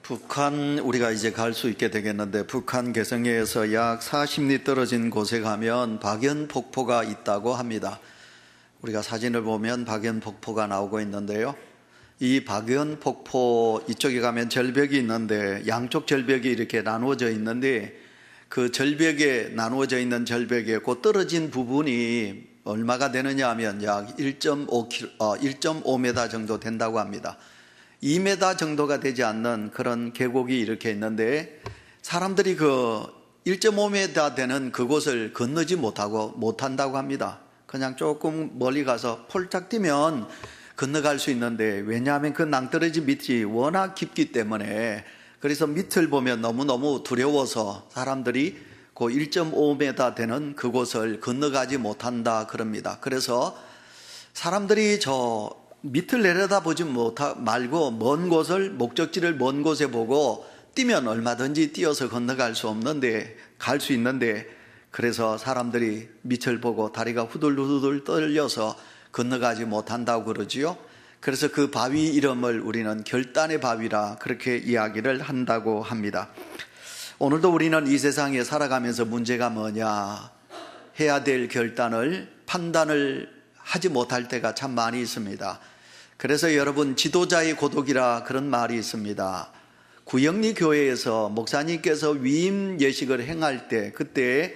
북한 우리가 이제 갈 수 있게 되겠는데, 북한 개성에서 약 40리 떨어진 곳에 가면 박연폭포가 있다고 합니다. 우리가 사진을 보면 박연폭포가 나오고 있는데요, 이 박연폭포 이쪽에 가면 절벽이 있는데 양쪽 절벽이 이렇게 나누어져 있는데, 그 절벽에 나누어져 있는 절벽에 그 떨어진 부분이 얼마가 되느냐 하면 약 1.5m 정도 된다고 합니다. 2m 정도가 되지 않는 그런 계곡이 이렇게 있는데, 사람들이 그 1.5m 되는 그곳을 건너지 못한다고 합니다. 그냥 조금 멀리 가서 폴짝 뛰면 건너갈 수 있는데, 왜냐하면 그 낭떠러지 밑이 워낙 깊기 때문에, 그래서 밑을 보면 너무너무 두려워서 사람들이 그 1.5m 되는 그곳을 건너가지 못한다 그럽니다. 그래서 사람들이 저 밑을 내려다보지 말고 먼 곳을, 목적지를 먼 곳에 보고 뛰면 얼마든지 뛰어서 건너갈 수 없는데, 갈 수 있는데, 그래서 사람들이 밑을 보고 다리가 후들후들 떨려서 건너가지 못한다고 그러지요. 그래서 그 바위 이름을 우리는 결단의 바위라 그렇게 이야기를 한다고 합니다. 오늘도 우리는 이 세상에 살아가면서 문제가 뭐냐, 해야 될 결단을, 판단을 하지 못할 때가 참 많이 있습니다. 그래서 여러분, 지도자의 고독이라 그런 말이 있습니다. 구영리 교회에서 목사님께서 위임 예식을 행할 때, 그때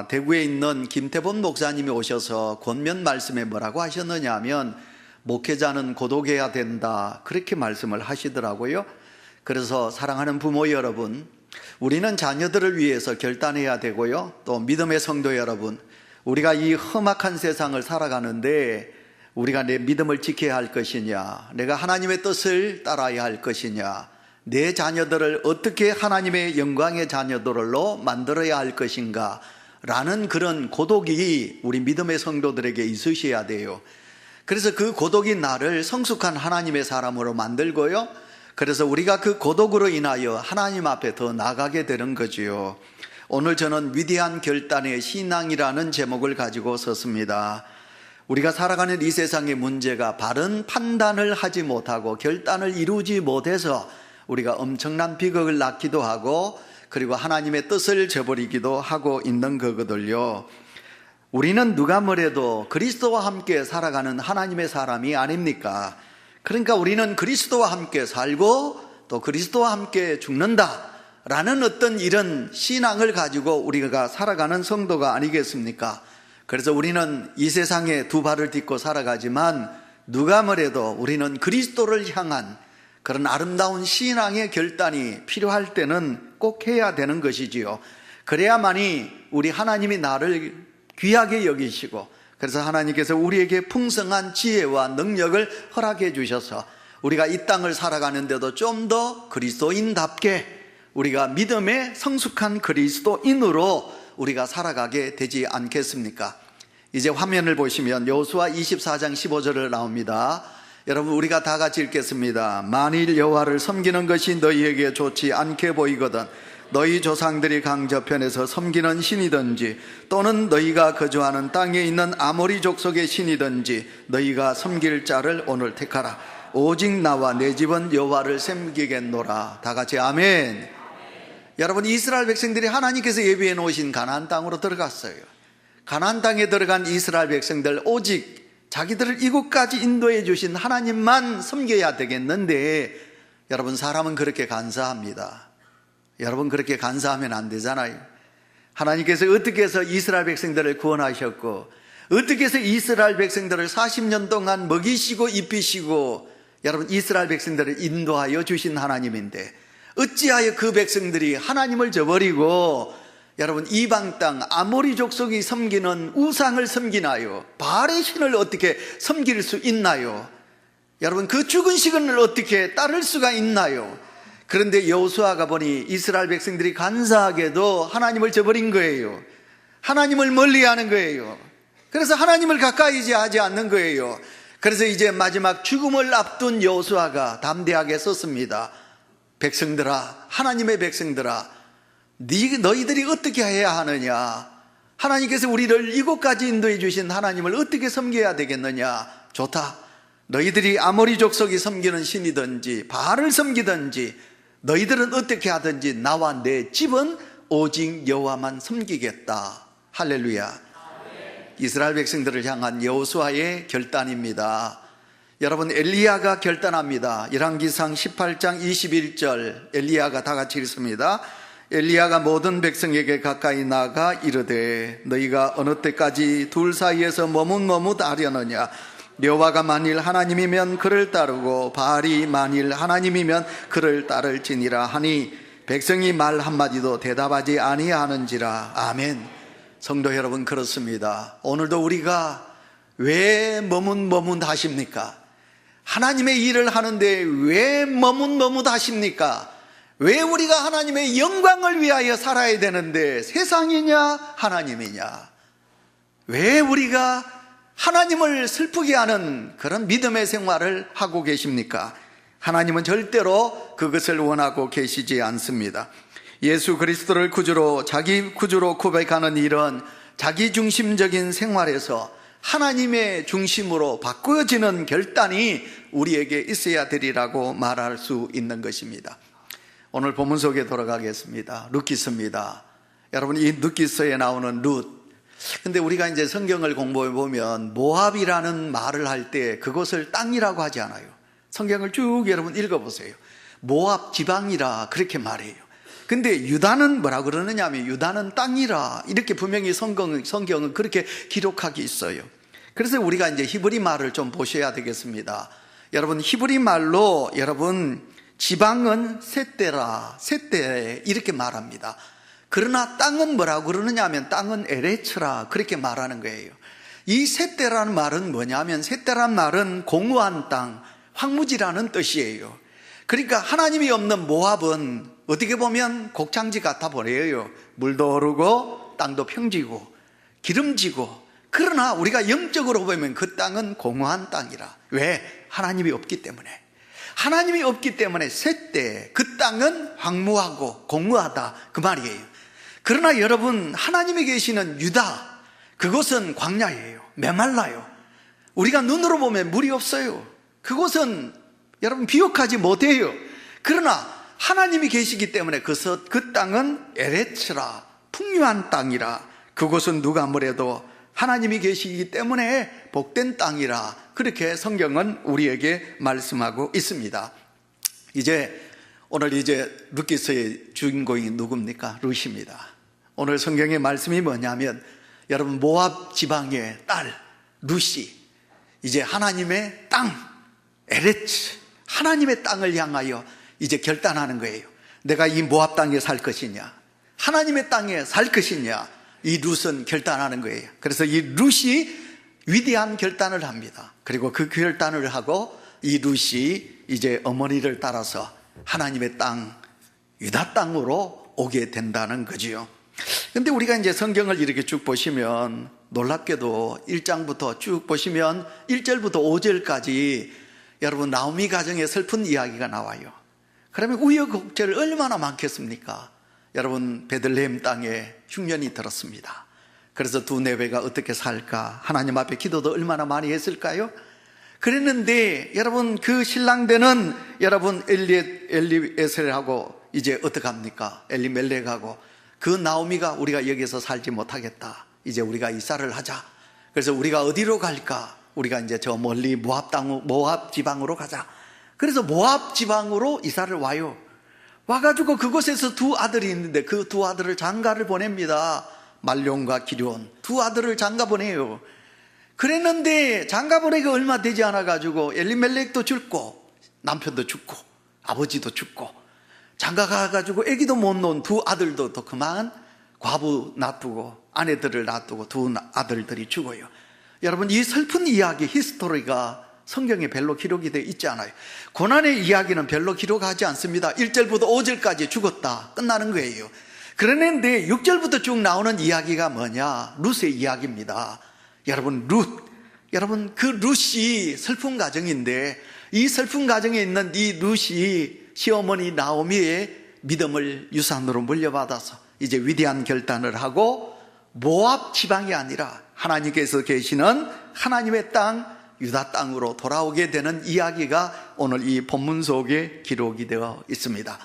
대구에 있는 김태본 목사님이 오셔서 권면 말씀에 뭐라고 하셨느냐 하면, 목회자는 고독해야 된다 그렇게 말씀을 하시더라고요. 그래서 사랑하는 부모 여러분, 우리는 자녀들을 위해서 결단해야 되고요, 또 믿음의 성도 여러분, 우리가 이 험악한 세상을 살아가는데 우리가 내 믿음을 지켜야 할 것이냐, 내가 하나님의 뜻을 따라야 할 것이냐, 내 자녀들을 어떻게 하나님의 영광의 자녀들로 만들어야 할 것인가 라는 그런 고독이 우리 믿음의 성도들에게 있으셔야 돼요. 그래서 그 고독이 나를 성숙한 하나님의 사람으로 만들고요, 그래서 우리가 그 고독으로 인하여 하나님 앞에 더 나가게 되는 거지요. 오늘 저는 위대한 결단의 신앙이라는 제목을 가지고 섰습니다. 우리가 살아가는 이 세상의 문제가 바른 판단을 하지 못하고 결단을 이루지 못해서 우리가 엄청난 비극을 낳기도 하고, 그리고 하나님의 뜻을 저버리기도 하고 있는 거거든요. 우리는 누가 뭐래도 그리스도와 함께 살아가는 하나님의 사람이 아닙니까? 그러니까 우리는 그리스도와 함께 살고 또 그리스도와 함께 죽는다 라는 어떤 이런 신앙을 가지고 우리가 살아가는 성도가 아니겠습니까? 그래서 우리는 이 세상에 두 발을 딛고 살아가지만, 누가 뭐래도 우리는 그리스도를 향한 그런 아름다운 신앙의 결단이 필요할 때는 꼭 해야 되는 것이지요. 그래야만이 우리 하나님이 나를 귀하게 여기시고, 그래서 하나님께서 우리에게 풍성한 지혜와 능력을 허락해 주셔서 우리가 이 땅을 살아가는데도 좀 더 그리스도인답게, 우리가 믿음의 성숙한 그리스도인으로 우리가 살아가게 되지 않겠습니까? 이제 화면을 보시면 여호수아 24장 15절을 나옵니다. 여러분, 우리가 다 같이 읽겠습니다. 만일 여호와를 섬기는 것이 너희에게 좋지 않게 보이거든 너희 조상들이 강저편에서 섬기는 신이든지, 또는 너희가 거주하는 땅에 있는 아모리 족속의 신이든지 너희가 섬길 자를 오늘 택하라. 오직 나와 내 집은 여호와를 섬기겠노라. 다 같이 아멘. 여러분, 이스라엘 백성들이 하나님께서 예비해 놓으신 가나안 땅으로 들어갔어요. 가나안 땅에 들어간 이스라엘 백성들, 오직 자기들을 이곳까지 인도해 주신 하나님만 섬겨야 되겠는데, 여러분, 사람은 그렇게 간사합니다. 여러분, 그렇게 간사하면 안 되잖아요. 하나님께서 어떻게 해서 이스라엘 백성들을 구원하셨고, 어떻게 해서 이스라엘 백성들을 40년 동안 먹이시고 입히시고, 여러분, 이스라엘 백성들을 인도하여 주신 하나님인데, 어찌하여 그 백성들이 하나님을 저버리고 여러분, 이방 땅 아모리 족속이 섬기는 우상을 섬기나요? 바알의 신을 어떻게 섬길 수 있나요? 여러분, 그 죽은 신을 어떻게 따를 수가 있나요? 그런데 여호수아가 보니 이스라엘 백성들이 간사하게도 하나님을 저버린 거예요. 하나님을 멀리하는 거예요. 그래서 하나님을 가까이 하지 않는 거예요. 그래서 이제 마지막 죽음을 앞둔 여호수아가 담대하게 썼습니다. 백성들아, 하나님의 백성들아, 너희들이 어떻게 해야 하느냐? 하나님께서 우리를 이곳까지 인도해 주신 하나님을 어떻게 섬겨야 되겠느냐? 좋다. 너희들이 아모리 족속이 섬기는 신이든지 바알을 섬기든지 너희들은 어떻게 하든지 나와 내 집은 오직 여호와만 섬기겠다. 할렐루야. 이스라엘 백성들을 향한 여호수아의 결단입니다. 여러분, 엘리야가 결단합니다. 열왕기상 18장 21절 엘리야가 다 같이 읽습니다. 엘리야가 모든 백성에게 가까이 나가 이르되 너희가 어느 때까지 둘 사이에서 머뭇머뭇하려느냐. 여호와가 만일 하나님이면 그를 따르고 바알이 만일 하나님이면 그를 따를지니라 하니 백성이 말 한마디도 대답하지 아니하는지라. 아멘. 성도 여러분, 그렇습니다. 오늘도 우리가 왜 머뭇머뭇하십니까? 하나님의 일을 하는데 왜 머뭇머뭇하십니까? 왜 우리가 하나님의 영광을 위하여 살아야 되는데 세상이냐 하나님이냐? 왜 우리가 하나님을 슬프게 하는 그런 믿음의 생활을 하고 계십니까? 하나님은 절대로 그것을 원하고 계시지 않습니다. 예수 그리스도를 구주로, 자기 구주로 고백하는 일은 자기중심적인 생활에서 하나님의 중심으로 바꾸어지는 결단이 우리에게 있어야 되리라고 말할 수 있는 것입니다. 오늘 본문 속에 돌아가겠습니다. 룻기서입니다. 여러분, 이 룻기서에 나오는 룻, 근데 우리가 이제 성경을 공부해 보면 모압이라는 말을 할 때 그것을 땅이라고 하지 않아요. 성경을 쭉 여러분 읽어보세요. 모압 지방이라 그렇게 말해요. 근데 유다는 뭐라 그러느냐 하면 유다는 땅이라 이렇게 분명히 성경은 그렇게 기록하기 있어요. 그래서 우리가 이제 히브리 말을 좀 보셔야 되겠습니다. 여러분, 히브리 말로 여러분 지방은 셋대라, 셋대 이렇게 말합니다. 그러나 땅은 뭐라고 그러느냐 하면 땅은 에레츠라 그렇게 말하는 거예요. 이 셋대라는 말은 뭐냐면 셋대라는 말은 공허한 땅, 황무지라는 뜻이에요. 그러니까 하나님이 없는 모압은 어떻게 보면 곡창지 같아 보여요. 물도 흐르고 땅도 평지고 기름지고, 그러나 우리가 영적으로 보면 그 땅은 공허한 땅이라. 왜? 하나님이 없기 때문에. 하나님이 없기 때문에 셋대, 그 땅은 황무하고 공허하다 그 말이에요. 그러나 여러분, 하나님이 계시는 유다, 그곳은 광야예요. 메말라요. 우리가 눈으로 보면 물이 없어요. 그곳은 여러분 비옥하지 못해요. 그러나 하나님이 계시기 때문에 그 땅은 에레츠라, 풍요한 땅이라. 그곳은 누가 뭐래도 하나님이 계시기 때문에 복된 땅이라 그렇게 성경은 우리에게 말씀하고 있습니다. 오늘 룻기서의 주인공이 누굽니까? 룻입니다. 오늘 성경의 말씀이 뭐냐면 여러분, 모압 지방의 딸 룻이 이제 하나님의 땅 에레츠, 하나님의 땅을 향하여 이제 결단하는 거예요. 내가 이 모압 땅에 살 것이냐, 하나님의 땅에 살 것이냐, 이 룻은 결단하는 거예요. 그래서 이 룻이 위대한 결단을 합니다. 그리고 그 결단을 하고 이 룻이 이제 어머니를 따라서 하나님의 땅, 유다 땅으로 오게 된다는 거지요. 근데 우리가 이제 성경을 이렇게 쭉 보시면 놀랍게도 1장부터 쭉 보시면 1절부터 5절까지 여러분 나오미 가정의 슬픈 이야기가 나와요. 그러면 우여곡절 얼마나 많겠습니까? 여러분, 베들레헴 땅에 흉년이 들었습니다. 그래서 두 내외가 어떻게 살까 하나님 앞에 기도도 얼마나 많이 했을까요? 그랬는데 여러분, 그 신랑되는 여러분 엘리에셀하고 이제 어떡합니까? 엘리멜렉하고 그 나오미가 우리가 여기서 살지 못하겠다, 이제 우리가 이사를 하자. 그래서 우리가 어디로 갈까? 우리가 이제 저 멀리 모압 지방으로 가자. 그래서 모압 지방으로 이사를 와요. 와가지고 그곳에서 두 아들이 있는데 그 두 아들을 장가를 보냅니다. 말론과 기럧 두 아들을 장가 보내요. 그랬는데 장가 보내기 얼마 되지 않아가지고 엘리멜렉도 죽고 남편도 죽고 아버지도 죽고 장가 가가지고 아기도 못 놓은 두 아들도 또 그만 과부 놔두고 아내들을 놔두고 두 아들들이 죽어요. 여러분, 이 슬픈 이야기 히스토리가 성경에 별로 기록이 되어 있지 않아요. 고난의 이야기는 별로 기록하지 않습니다. 1절부터 5절까지 죽었다 끝나는 거예요. 그런데 6절부터 쭉 나오는 이야기가 뭐냐? 룻의 이야기입니다. 여러분, 여러분 그 룻이 슬픈 가정인데 이 슬픈 가정에 있는 이 룻이 시어머니 나오미의 믿음을 유산으로 물려받아서 이제 위대한 결단을 하고 모압 지방이 아니라 하나님께서 계시는 하나님의 땅 유다 땅으로 돌아오게 되는 이야기가 오늘 이 본문 속에 기록이 되어 있습니다.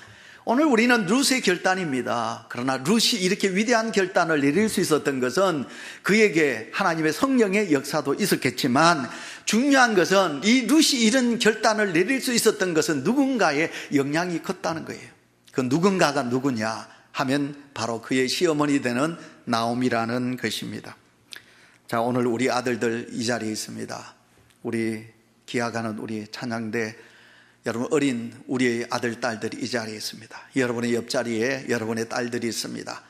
오늘 우리는 룻의 결단입니다. 그러나 룻이 이렇게 위대한 결단을 내릴 수 있었던 것은 그에게 하나님의 성령의 역사도 있었겠지만, 중요한 것은 이 룻이 이런 결단을 내릴 수 있었던 것은 누군가의 영향이 컸다는 거예요. 그 누군가가 누구냐 하면 바로 그의 시어머니 되는 나오미라는 것입니다. 자, 오늘 우리 아들들 이 자리에 있습니다. 우리 기아가는 우리 찬양대 여러분, 어린 우리의 아들, 딸들이 이 자리에 있습니다. 여러분의 옆자리에 여러분의 딸들이 있습니다.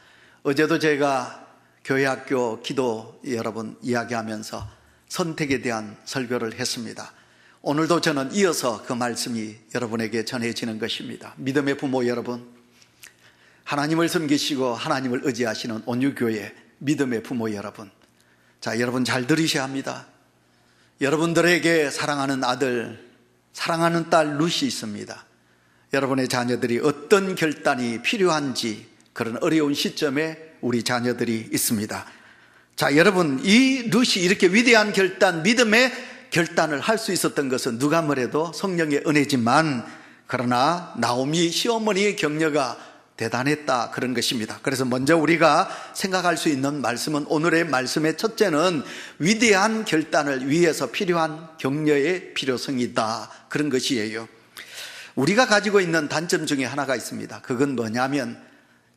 어제도 제가 교회학교 기도 여러분 이야기하면서 선택에 대한 설교를 했습니다. 오늘도 저는 이어서 그 말씀이 여러분에게 전해지는 것입니다. 믿음의 부모 여러분, 하나님을 섬기시고 하나님을 의지하시는 온유교회 믿음의 부모 여러분, 자, 여러분 잘 들으셔야 합니다. 여러분들에게 사랑하는 아들, 사랑하는 딸 룻이 있습니다. 여러분의 자녀들이 어떤 결단이 필요한지 그런 어려운 시점에 우리 자녀들이 있습니다. 자, 여러분, 이 룻이 이렇게 위대한 결단, 믿음의 결단을 할 수 있었던 것은 누가 뭐래도 성령의 은혜지만, 그러나 나오미 시어머니의 격려가 대단했다, 그런 것입니다. 그래서 먼저 우리가 생각할 수 있는 말씀은, 오늘의 말씀의 첫째는 위대한 결단을 위해서 필요한 격려의 필요성이다, 그런 것이에요. 우리가 가지고 있는 단점 중에 하나가 있습니다. 그건 뭐냐면,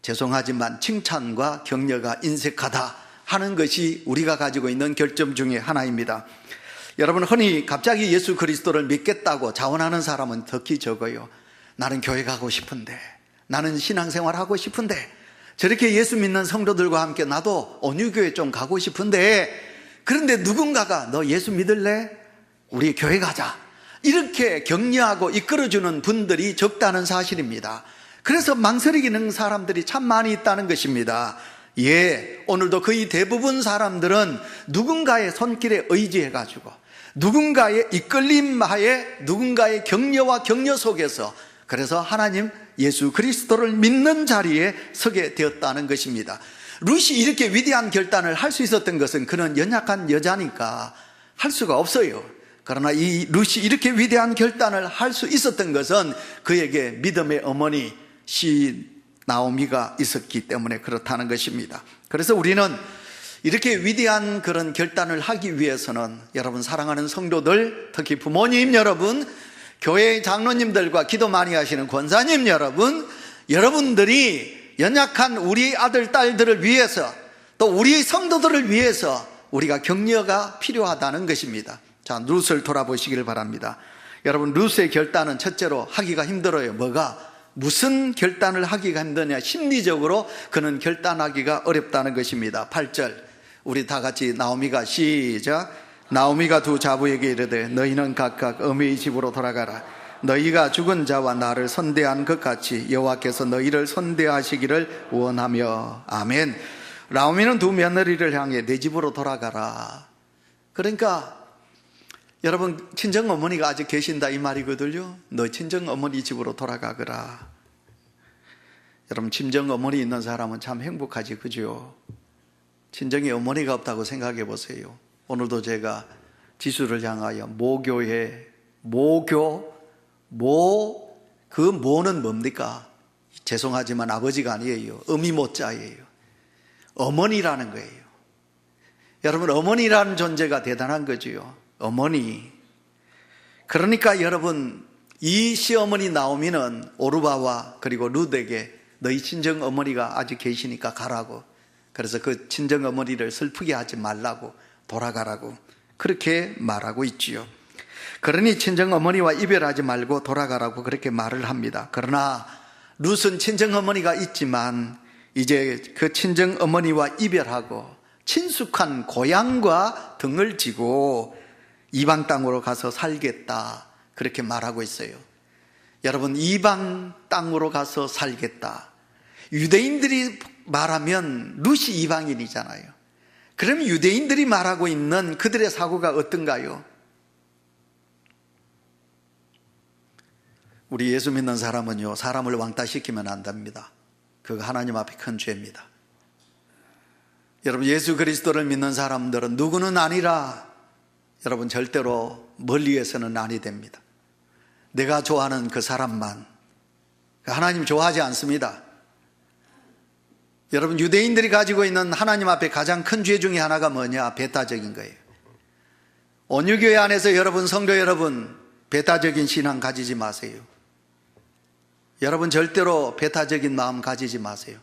죄송하지만 칭찬과 격려가 인색하다 하는 것이 우리가 가지고 있는 결점 중에 하나입니다. 여러분, 흔히 갑자기 예수 그리스도를 믿겠다고 자원하는 사람은 특히 적어요. 나는 교회 가고 싶은데, 나는 신앙생활 하고 싶은데, 저렇게 예수 믿는 성도들과 함께 나도 온유교회 좀 가고 싶은데, 그런데 누군가가 너 예수 믿을래? 우리 교회 가자, 이렇게 격려하고 이끌어주는 분들이 적다는 사실입니다. 그래서 망설이는 사람들이 참 많이 있다는 것입니다. 예, 오늘도 거의 대부분 사람들은 누군가의 손길에 의지해가지고, 누군가의 이끌림하에, 누군가의 격려와 격려 속에서, 그래서 하나님 예수 그리스도를 믿는 자리에 서게 되었다는 것입니다. 룻이 이렇게 위대한 결단을 할 수 있었던 것은 그는 연약한 여자니까 할 수가 없어요. 그러나 이 룻이 이렇게 위대한 결단을 할 수 있었던 것은 그에게 믿음의 어머니 나오미가 있었기 때문에 그렇다는 것입니다. 그래서 우리는 이렇게 위대한 그런 결단을 하기 위해서는, 여러분 사랑하는 성도들, 특히 부모님 여러분, 교회 장로님들과 기도 많이 하시는 권사님 여러분, 여러분들이 연약한 우리 아들, 딸들을 위해서, 또 우리 성도들을 위해서 우리가 격려가 필요하다는 것입니다. 자, 룻을 돌아보시길 바랍니다. 여러분, 룻의 결단은 첫째로 하기가 힘들어요. 무슨 결단을 하기가 힘드냐? 심리적으로 그는 결단하기가 어렵다는 것입니다. 8절, 우리 다 같이 나오미가 시작. 나오미가 두 자부에게 이르되 너희는 각각 어미의 집으로 돌아가라. 너희가 죽은 자와 나를 선대한 것 같이 여호와께서 너희를 선대하시기를 원하며. 아멘. 나오미는 두 며느리를 향해 내 집으로 돌아가라. 그러니까 여러분, 친정어머니가 아직 계신다 이 말이거든요. 너 친정어머니 집으로 돌아가거라. 여러분, 친정어머니 있는 사람은 참 행복하지, 그죠? 친정에 어머니가 없다고 생각해 보세요. 오늘도 제가 지수를 향하여 모교회, 그 모는 뭡니까? 죄송하지만 아버지가 아니에요. 어미모자예요. 어머니라는 거예요. 여러분, 어머니라는 존재가 대단한 거지요. 어머니. 그러니까 여러분, 이 시어머니 나오미는 오르바와 그리고 룻에게 너희 친정 어머니가 아직 계시니까 가라고, 그래서 그 친정 어머니를 슬프게 하지 말라고, 돌아가라고 그렇게 말하고 있지요. 그러니 친정 어머니와 이별하지 말고 돌아가라고 그렇게 말을 합니다. 그러나 룻은 친정 어머니가 있지만 이제 그 친정 어머니와 이별하고 친숙한 고향과 등을 지고 이방 땅으로 가서 살겠다, 그렇게 말하고 있어요. 여러분, 이방 땅으로 가서 살겠다. 유대인들이 말하면 룻이 이방인이잖아요. 그럼 유대인들이 말하고 있는 그들의 사고가 어떤가요? 우리 예수 믿는 사람은요, 사람을 왕따시키면 안 됩니다. 그거 하나님 앞에 큰 죄입니다. 여러분, 예수 그리스도를 믿는 사람들은 누구는 아니라, 여러분 절대로 멀리에서는 아니 됩니다. 내가 좋아하는 그 사람만, 하나님 좋아하지 않습니다. 여러분, 유대인들이 가지고 있는 하나님 앞에 가장 큰 죄 중에 하나가 뭐냐? 배타적인 거예요. 온유교회 안에서 여러분, 성도 여러분, 배타적인 신앙 가지지 마세요. 여러분 절대로 배타적인 마음 가지지 마세요.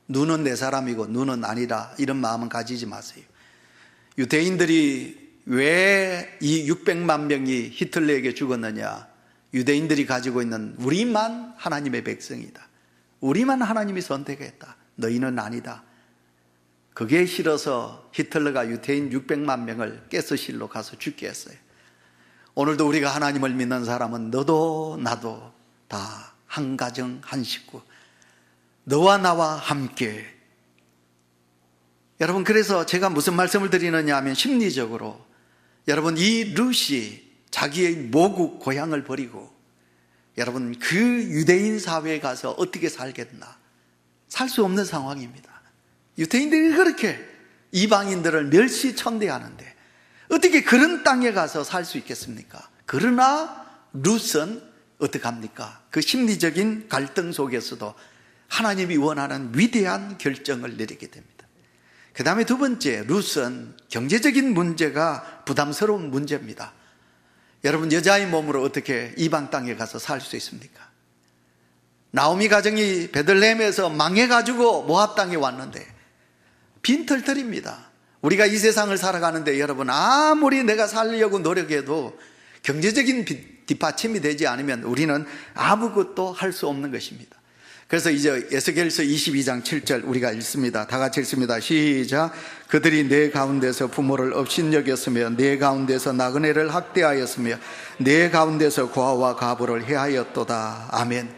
눈은 내 사람이고 눈은 아니라, 이런 마음은 가지지 마세요. 유대인들이 왜 이 600만 명이 히틀러에게 죽었느냐? 유대인들이 가지고 있는 우리만 하나님의 백성이다, 우리만 하나님이 선택했다, 너희는 아니다. 그게 싫어서 히틀러가 유대인 600만 명을 가스실로 가서 죽게 했어요. 오늘도 우리가 하나님을 믿는 사람은 너도 나도 다 한 가정 한 식구, 너와 나와 함께. 여러분, 그래서 제가 무슨 말씀을 드리느냐 하면, 심리적으로 여러분, 이 룻이 자기의 모국 고향을 버리고 여러분 그 유대인 사회에 가서 어떻게 살겠나? 살 수 없는 상황입니다. 유대인들이 그렇게 이방인들을 멸시천대하는데 어떻게 그런 땅에 가서 살 수 있겠습니까? 그러나 룻은 어떡합니까? 그 심리적인 갈등 속에서도 하나님이 원하는 위대한 결정을 내리게 됩니다. 그 다음에 두 번째, 룻은 경제적인 문제가 부담스러운 문제입니다. 여러분, 여자의 몸으로 어떻게 이방 땅에 가서 살 수 있습니까? 나오미 가정이 베들레헴에서 망해가지고 모압 땅에 왔는데 빈털털입니다. 우리가 이 세상을 살아가는데 여러분, 아무리 내가 살려고 노력해도 경제적인 뒷받침이 되지 않으면 우리는 아무것도 할 수 없는 것입니다. 그래서 이제 에스겔서 22장 7절 우리가 읽습니다. 다 같이 읽습니다. 시작. 그들이 내 가운데서 부모를 업신여겼으며 내 가운데서 나그네를 학대하였으며 내 가운데서 고아와 과부를 해하였도다. 아멘.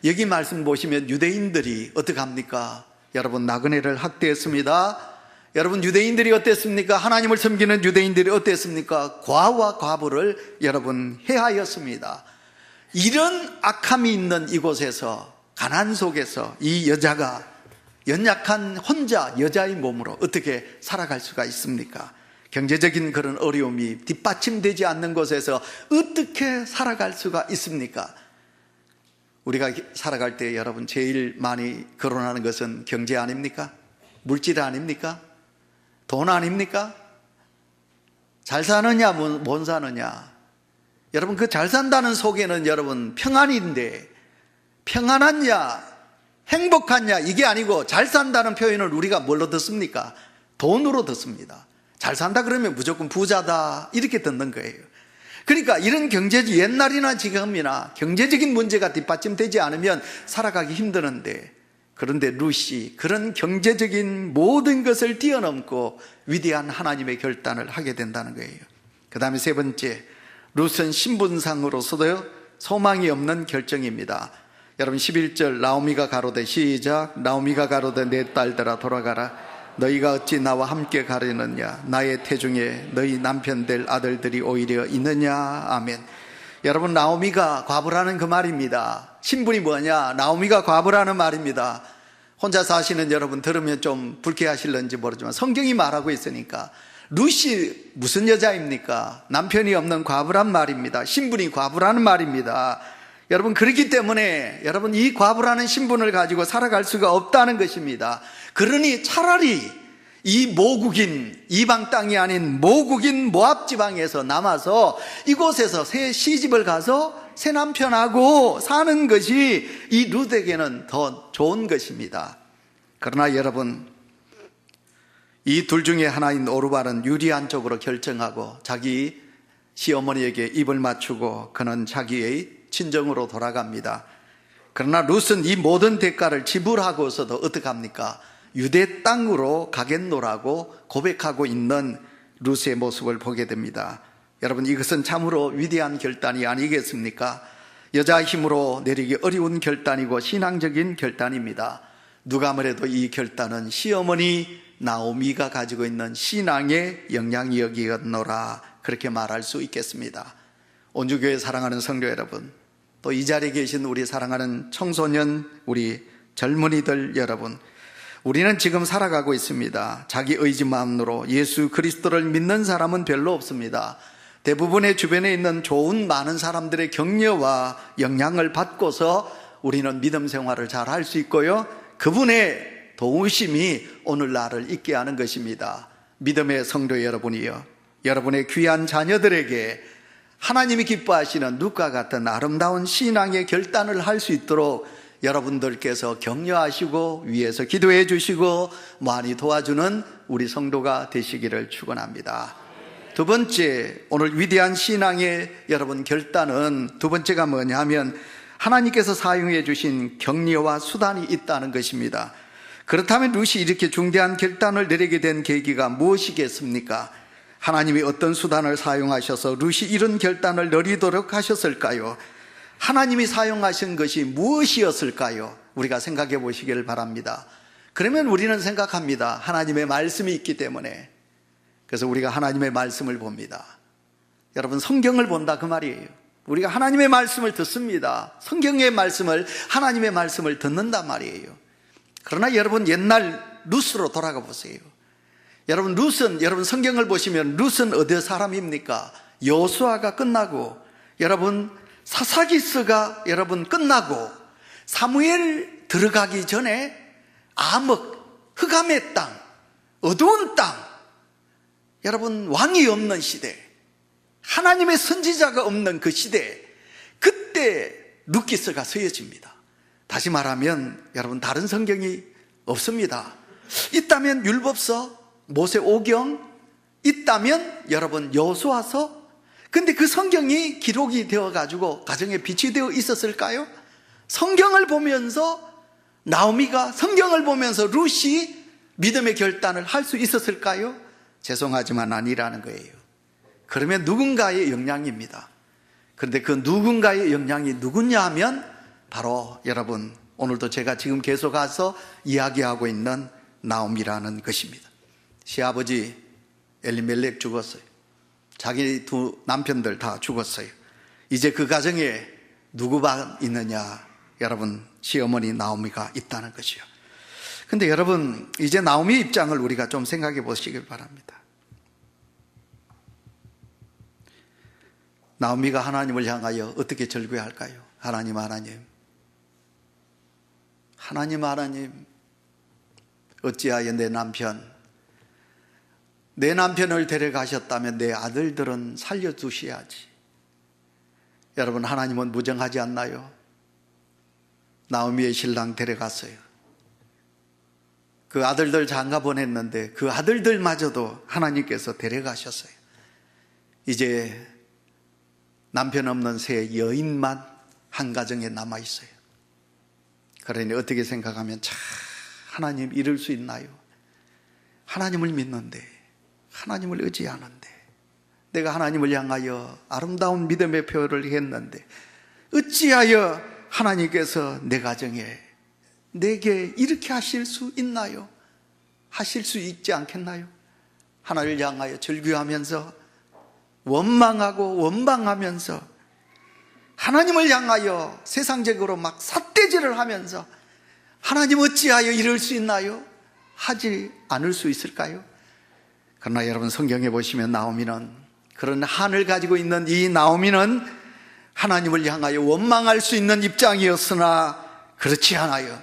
여기 말씀 보시면 유대인들이 어떻게 합니까? 여러분, 나그네를 학대했습니다. 여러분, 유대인들이 어땠습니까? 하나님을 섬기는 유대인들이 어땠습니까? 고아와 과부를 여러분 해하였습니다. 이런 악함이 있는 이곳에서, 가난 속에서 이 여자가 연약한 혼자 여자의 몸으로 어떻게 살아갈 수가 있습니까? 경제적인 그런 어려움이 뒷받침되지 않는 곳에서 어떻게 살아갈 수가 있습니까? 우리가 살아갈 때 여러분 제일 많이 거론하는 것은 경제 아닙니까? 물질 아닙니까? 돈 아닙니까? 잘 사느냐 못 사느냐. 여러분, 그 잘 산다는 속에는 여러분 평안인데, 평안하냐 행복하냐 이게 아니고, 잘 산다는 표현을 우리가 뭘로 듣습니까? 돈으로 듣습니다. 잘 산다 그러면 무조건 부자다 이렇게 듣는 거예요. 그러니까 이런 경제적, 옛날이나 지금이나 경제적인 문제가 뒷받침되지 않으면 살아가기 힘드는데, 그런데 룻이 그런 경제적인 모든 것을 뛰어넘고 위대한 하나님의 결단을 하게 된다는 거예요. 그 다음에 세 번째, 룻은 신분상으로서도 소망이 없는 결정입니다. 여러분 11절, 나오미가 가로되, 시작. 나오미가 가로되 내 딸들아 돌아가라. 너희가 어찌 나와 함께 가려느냐? 나의 태중에 너희 남편 될 아들들이 오히려 있느냐? 아멘. 여러분, 나오미가 과부라는 그 말입니다. 신분이 뭐냐? 나오미가 과부라는 말입니다. 혼자 사시는 여러분 들으면 좀 불쾌하실런지 모르지만 성경이 말하고 있으니까, 룻이 무슨 여자입니까? 남편이 없는 과부란 말입니다. 신분이 과부라는 말입니다. 여러분, 그렇기 때문에 여러분 이 과부라는 신분을 가지고 살아갈 수가 없다는 것입니다. 그러니 차라리 이 모국인, 이방 땅이 아닌 모국인 모압 지방에서 남아서 이곳에서 새 시집을 가서 새 남편하고 사는 것이 이 룻에게는 더 좋은 것입니다. 그러나 여러분, 이 둘 중에 하나인 오르발은 유리한 쪽으로 결정하고 자기 시어머니에게 입을 맞추고 그는 자기의 친정으로 돌아갑니다. 그러나 룻은 이 모든 대가를 지불하고서도 어떻게 합니까? 유대 땅으로 가겠노라고 고백하고 있는 룻의 모습을 보게 됩니다. 여러분, 이것은 참으로 위대한 결단이 아니겠습니까? 여자 힘으로 내리기 어려운 결단이고 신앙적인 결단입니다. 누가 뭐래도 이 결단은 시어머니 나오미가 가지고 있는 신앙의 영향력이었노라, 그렇게 말할 수 있겠습니다. 온주교회 사랑하는 성도 여러분, 또 이 자리에 계신 우리 사랑하는 청소년, 우리 젊은이들 여러분, 우리는 지금 살아가고 있습니다. 자기 의지만으로 예수 그리스도를 믿는 사람은 별로 없습니다. 대부분의 주변에 있는 좋은 많은 사람들의 격려와 영향을 받고서 우리는 믿음 생활을 잘 할 수 있고요, 그분의 도우심이 오늘 나를 있게 하는 것입니다. 믿음의 성도 여러분이요, 여러분의 귀한 자녀들에게 하나님이 기뻐하시는 룻과 같은 아름다운 신앙의 결단을 할 수 있도록 여러분들께서 격려하시고 위에서 기도해 주시고 많이 도와주는 우리 성도가 되시기를 축원합니다. 두 번째, 오늘 위대한 신앙의 여러분 결단은 두 번째가 뭐냐 하면 하나님께서 사용해 주신 격려와 수단이 있다는 것입니다. 그렇다면 룻이 이렇게 중대한 결단을 내리게 된 계기가 무엇이겠습니까? 하나님이 어떤 수단을 사용하셔서 룻이 이런 결단을 내리도록 하셨을까요? 하나님이 사용하신 것이 무엇이었을까요? 우리가 생각해 보시기를 바랍니다. 그러면 우리는 생각합니다. 하나님의 말씀이 있기 때문에. 그래서 우리가 하나님의 말씀을 봅니다. 여러분, 성경을 본다 그 말이에요. 우리가 하나님의 말씀을 듣습니다. 성경의 말씀을, 하나님의 말씀을 듣는단 말이에요. 그러나 여러분, 옛날 룻으로 돌아가 보세요. 여러분, 룻은, 여러분 성경을 보시면 룻은 어디 사람입니까? 여호수아가 끝나고, 여러분 사사기스가 여러분 끝나고, 사무엘 들어가기 전에 암흑, 흑암의 땅, 어두운 땅, 여러분 왕이 없는 시대, 하나님의 선지자가 없는 그 시대, 그때 룻기스가 쓰여집니다. 다시 말하면 여러분 다른 성경이 없습니다. 있다면 율법서, 모세오경, 있다면 여러분 여호수아서. 근데 그 성경이 기록이 되어 가지고 가정에 빛이 되어 있었을까요? 성경을 보면서 나오미가, 성경을 보면서 룻이 믿음의 결단을 할 수 있었을까요? 죄송하지만 아니라는 거예요. 그러면 누군가의 영향입니다. 그런데 그 누군가의 영향이 누구냐 하면 바로 여러분, 오늘도 제가 지금 계속 가서 이야기하고 있는 나오미라는 것입니다. 시아버지 엘리멜렉 죽었어요. 자기 두 남편들 다 죽었어요. 이제 그 가정에 누구만 있느냐? 여러분, 시어머니 나오미가 있다는 것이요. 근데 여러분, 이제 나오미 입장을 우리가 좀 생각해 보시길 바랍니다. 나오미가 하나님을 향하여 어떻게 절규할까요? 하나님, 어찌하여 내 남편을 데려가셨다면 내 아들들은 살려두셔야지. 여러분, 하나님은 무정하지 않나요? 나오미의 신랑 데려갔어요. 그 아들들 장가 보냈는데 그 아들들마저도 하나님께서 데려가셨어요. 이제 남편 없는 새 여인만 한 가정에 남아있어요. 그러니 어떻게 생각하면, 참, 하나님 이럴 수 있나요? 하나님을 믿는데, 하나님을 의지하는데, 내가 하나님을 향하여 아름다운 믿음의 표현을 했는데 어찌하여 하나님께서 내 가정에 내게 이렇게 하실 수 있나요? 하실 수 있지 않겠나요? 하나님을 향하여 절규하면서 원망하고 원방하면서 하나님을 향하여 세상적으로 막 삿대질을 하면서 하나님 어찌하여 이럴 수 있나요? 하지 않을 수 있을까요? 그러나 여러분, 성경에 보시면 나오미는, 그런 한을 가지고 있는 이 나오미는 하나님을 향하여 원망할 수 있는 입장이었으나 그렇지 않아요.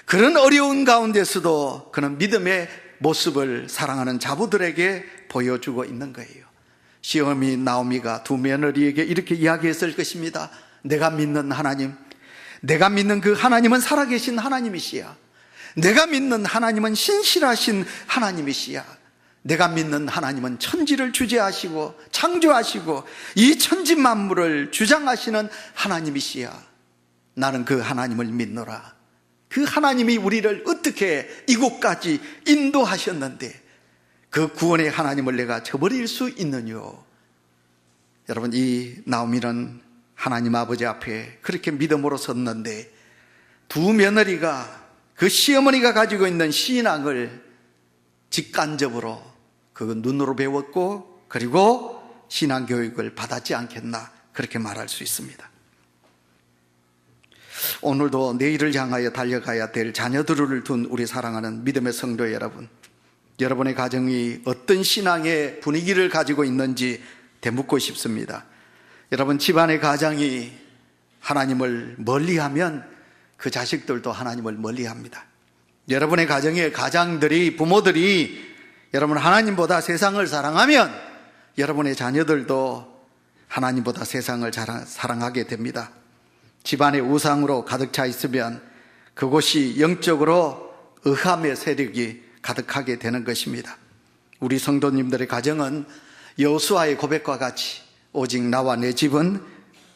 그런 어려운 가운데서도 그는 믿음의 모습을 사랑하는 자부들에게 보여주고 있는 거예요. 시어머니 나오미가 두 며느리에게 이렇게 이야기했을 것입니다. 내가 믿는 하나님, 내가 믿는 그 하나님은 살아계신 하나님이시야. 내가 믿는 하나님은 신실하신 하나님이시야. 내가 믿는 하나님은 천지를 주재하시고 창조하시고 이 천지 만물을 주장하시는 하나님이시야. 나는 그 하나님을 믿노라. 그 하나님이 우리를 어떻게 이곳까지 인도하셨는데 그 구원의 하나님을 내가 저버릴 수 있느뇨? 여러분, 이 나오미는 하나님 아버지 앞에 그렇게 믿음으로 섰는데 두 며느리가, 그 시어머니가 가지고 있는 신앙을 직간접으로 그 눈으로 배웠고, 그리고 신앙교육을 받았지 않겠나, 그렇게 말할 수 있습니다. 오늘도 내일을 향하여 달려가야 될 자녀들을 둔 우리 사랑하는 믿음의 성도 여러분, 여러분의 가정이 어떤 신앙의 분위기를 가지고 있는지 되묻고 싶습니다. 여러분, 집안의 가장이 하나님을 멀리하면 그 자식들도 하나님을 멀리합니다. 여러분의 가정의 가장들이, 부모들이 여러분 하나님보다 세상을 사랑하면 여러분의 자녀들도 하나님보다 세상을 사랑하게 됩니다. 집안의 우상으로 가득 차 있으면 그곳이 영적으로 의함의 세력이 가득하게 되는 것입니다. 우리 성도님들의 가정은 여호수아의 고백과 같이 오직 나와 내 집은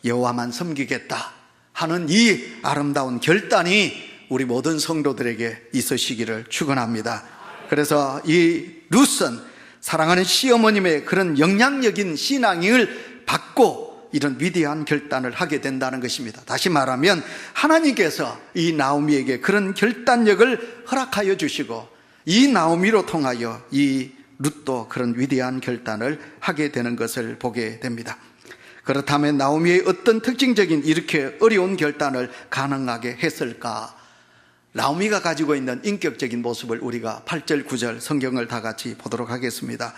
여호와만 섬기겠다 하는 이 아름다운 결단이 우리 모든 성도들에게 있으시기를 축원합니다. 그래서 이 룻은 사랑하는 시어머님의 그런 영향력인 신앙을 받고 이런 위대한 결단을 하게 된다는 것입니다. 다시 말하면 하나님께서 이 나오미에게 그런 결단력을 허락하여 주시고 이 나오미로 통하여 이 룻도 그런 위대한 결단을 하게 되는 것을 보게 됩니다. 그렇다면 나오미의 어떤 특징적인 이렇게 어려운 결단을 가능하게 했을까? 나오미가 가지고 있는 인격적인 모습을 우리가 8절 9절 성경을 다 같이 보도록 하겠습니다.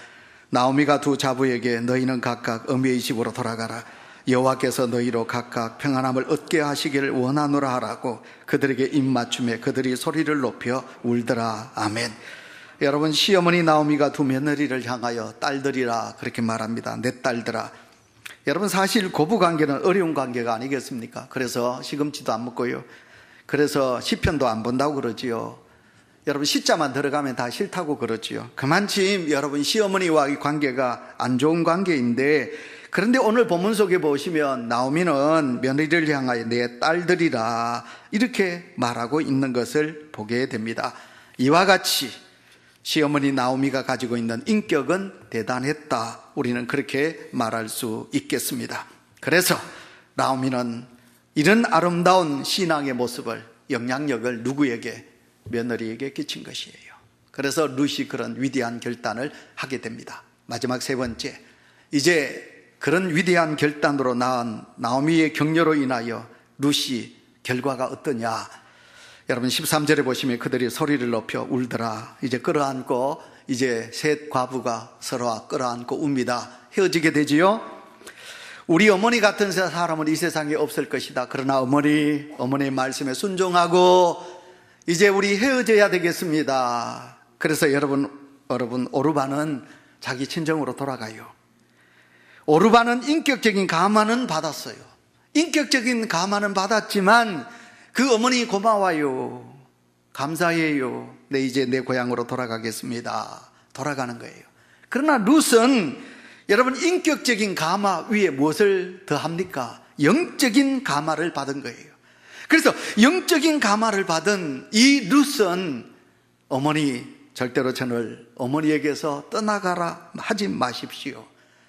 나오미가 두 자부에게 너희는 각각 어미의 집으로 돌아가라. 여호와께서 너희로 각각 평안함을 얻게 하시기를 원하노라 하라고 그들에게 입맞춤에 그들이 소리를 높여 울더라. 아멘. 여러분, 시어머니 나오미가 두 며느리를 향하여 딸들이라 그렇게 말합니다. 내 딸들아. 여러분, 사실 고부관계는 어려운 관계가 아니겠습니까? 그래서 시금치도 안 먹고요, 그래서 시편도 안 본다고 그러지요. 여러분, 시자만 들어가면 다 싫다고 그러지요. 그만큼 여러분 시어머니와의 관계가 안 좋은 관계인데, 그런데 오늘 본문 속에 보시면 나오미는 며느리를 향하여 내 딸들이라 이렇게 말하고 있는 것을 보게 됩니다. 이와 같이 시어머니 나오미가 가지고 있는 인격은 대단했다, 우리는 그렇게 말할 수 있겠습니다. 그래서 나오미는 이런 아름다운 신앙의 모습을, 영향력을 누구에게? 며느리에게 끼친 것이에요. 그래서 룻이 그런 위대한 결단을 하게 됩니다. 마지막 세 번째, 이제 그런 위대한 결단으로 낳은 나오미의 격려로 인하여 룻이 결과가 어떠냐? 여러분 13절에 보시면 그들이 소리를 높여 울더라. 이제 끌어안고, 이제 셋 과부가 서로 끌어안고 웁니다. 헤어지게 되지요. 우리 어머니 같은 사람은 이 세상에 없을 것이다. 그러나 어머니의 말씀에 순종하고 이제 우리 헤어져야 되겠습니다. 그래서 여러분 오르반은 자기 친정으로 돌아가요. 오르반은 인격적인 감화는 받았어요. 인격적인 감화는 받았지만 그 어머니 고마워요, 감사해요, 이제 내 고향으로 돌아가겠습니다. 돌아가는 거예요. 그러나 룻은 여러분 인격적인 감화 위에 무엇을 더합니까? 영적인 감화를 받은 거예요. 그래서 영적인 감화를 받은 이 룻은 어머니, 절대로 저를 어머니에게서 떠나가라 하지 마십시오.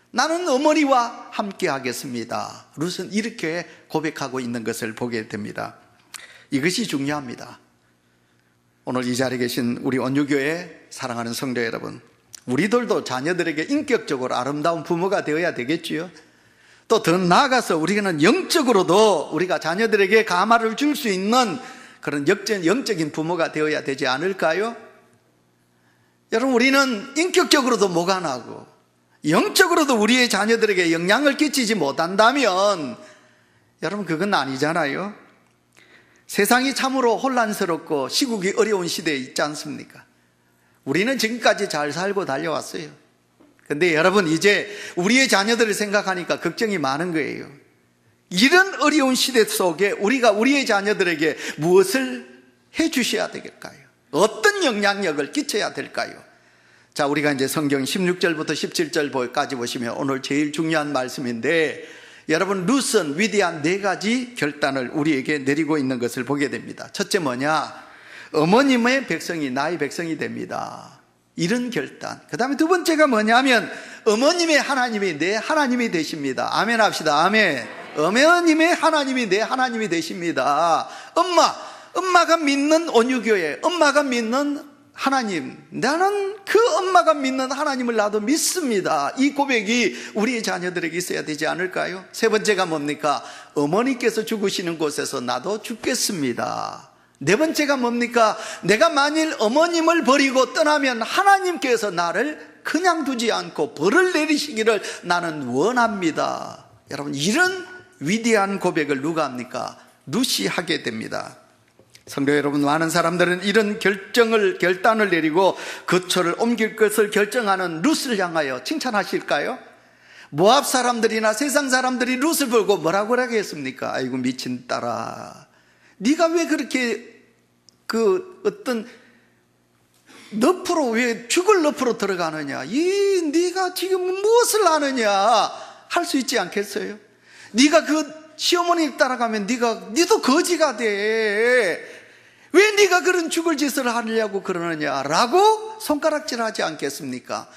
나는 어머니와 함께 하겠습니다. 룻은 이렇게 고백하고 있는 것을 보게 됩니다. 이것이 중요합니다. 오늘 이 자리에 계신 우리 온유교회 사랑하는 성도 여러분, 우리들도 자녀들에게 인격적으로 아름다운 부모가 되어야 되겠지요. 또 더 나아가서 우리는 영적으로도 우리가 자녀들에게 감화를 줄 수 있는 그런 영적인 부모가 되어야 되지 않을까요? 여러분, 우리는 인격적으로도 모간하고 영적으로도 우리의 자녀들에게 영향을 끼치지 못한다면 여러분 그건 아니잖아요. 세상이 참으로 혼란스럽고 시국이 어려운 시대에 있지 않습니까? 우리는 지금까지 잘 살고 달려왔어요. 근데 여러분, 이제 우리의 자녀들을 생각하니까 걱정이 많은 거예요. 이런 어려운 시대 속에 우리가 우리의 자녀들에게 무엇을 해 주셔야 될까요? 어떤 영향력을 끼쳐야 될까요? 자, 우리가 이제 성경 16절부터 17절까지 보시면 오늘 제일 중요한 말씀인데, 여러분 룻은 위대한 네 가지 결단을 우리에게 내리고 있는 것을 보게 됩니다. 첫째 뭐냐? 어머님의 백성이 나의 백성이 됩니다. 이런 결단. 그 다음에 두 번째가 뭐냐면 어머님의 하나님이 내 하나님이 되십니다. 아멘 합시다. 아멘. 어머님의 하나님이 내 하나님이 되십니다. 엄마가 믿는 온유교회, 엄마가 믿는 하나님, 나는 그 엄마가 믿는 하나님을 나도 믿습니다. 이 고백이 우리의 자녀들에게 있어야 되지 않을까요? 세 번째가 뭡니까? 어머니께서 죽으시는 곳에서 나도 죽겠습니다. 네 번째가 뭡니까? 내가 만일 어머님을 버리고 떠나면 하나님께서 나를 그냥 두지 않고 벌을 내리시기를 나는 원합니다. 여러분, 이런 위대한 고백을 누가 합니까? 룻이 하게 됩니다. 성도 여러분, 많은 사람들은 이런 결단을 내리고 거처를 옮길 것을 결정하는 룻을 향하여 칭찬하실까요? 모압 사람들이나 세상 사람들이 룻을 보고 뭐라고 하겠습니까? 아이고 미친 딸아, 네가 왜 그렇게 어떤 늪으로, 왜 죽을 늪으로 들어가느냐, 네가 지금 무엇을 아느냐 할 수 있지 않겠어요? 네가 시어머니 따라가면 네도 거지가 돼. 왜 네가 그런 죽을 짓을 하려고 그러느냐라고 손가락질하지 않겠습니까?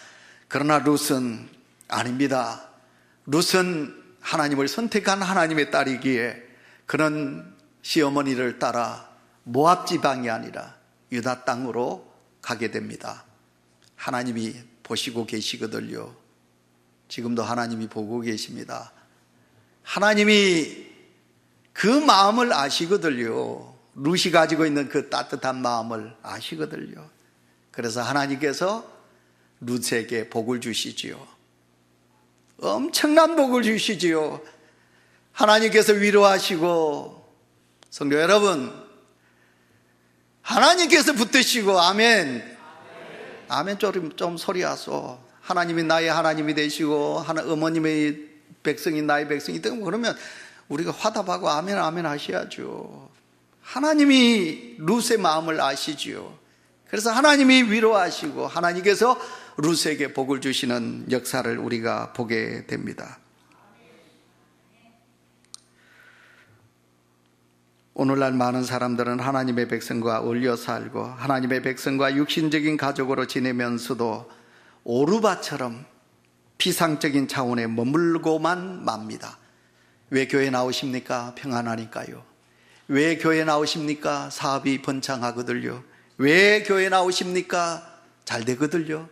그러나 룻은 아닙니다. 룻은 하나님을 선택한 하나님의 딸이기에 그런 시어머니를 따라 모압 지방이 아니라 유다 땅으로 가게 됩니다. 하나님이 보시고 계시거든요. 지금도 하나님이 보고 계십니다. 하나님이 그 마음을 아시거든요. 룻이 가지고 있는 그 따뜻한 마음을 아시거든요. 그래서 하나님께서 룻에게 복을 주시지요. 엄청난 복을 주시지요. 하나님께서 위로하시고, 성도 여러분, 하나님께서 붙드시고, 아멘. 아멘 좀 소리 하소. 하나님이 나의 하나님이 되시고, 어머님의 백성이 나의 백성이 되고, 그러면 우리가 화답하고 아멘 아멘 하셔야죠. 하나님이 룻의 마음을 아시지요. 그래서 하나님이 위로하시고 하나님께서 룻에게 복을 주시는 역사를 우리가 보게 됩니다. 오늘날 많은 사람들은 하나님의 백성과 어울려 살고 하나님의 백성과 육신적인 가족으로 지내면서도 오르바처럼 피상적인 차원에 머물고만 맙니다. 왜 교회 나오십니까? 평안하니까요. 왜 교회 나오십니까? 사업이 번창하거든요. 왜 교회 나오십니까? 잘 되거든요.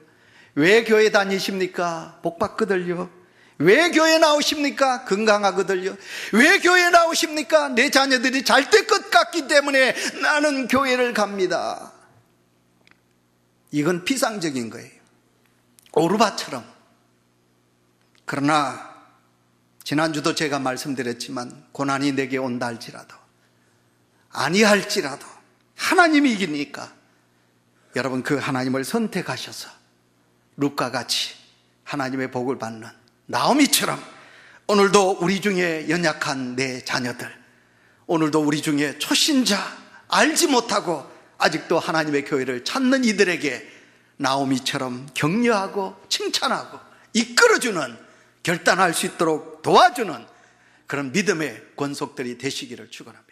왜 교회 다니십니까? 복 받거든요. 왜 교회 나오십니까? 건강하거든요. 왜 교회 나오십니까? 내 자녀들이 잘 될 것 같기 때문에 나는 교회를 갑니다. 이건 피상적인 거예요. 오르바처럼. 그러나 지난주도 제가 말씀드렸지만 고난이 내게 온다 할지라도 아니할지라도 하나님이 이기니까 여러분 그 하나님을 선택하셔서 룻과 같이 하나님의 복을 받는 나오미처럼 오늘도 우리 중에 연약한 내 자녀들, 오늘도 우리 중에 초신자, 알지 못하고 아직도 하나님의 교회를 찾는 이들에게 나오미처럼 격려하고 칭찬하고 이끌어주는, 결단할 수 있도록 도와주는 그런 믿음의 권속들이 되시기를 축원합니다.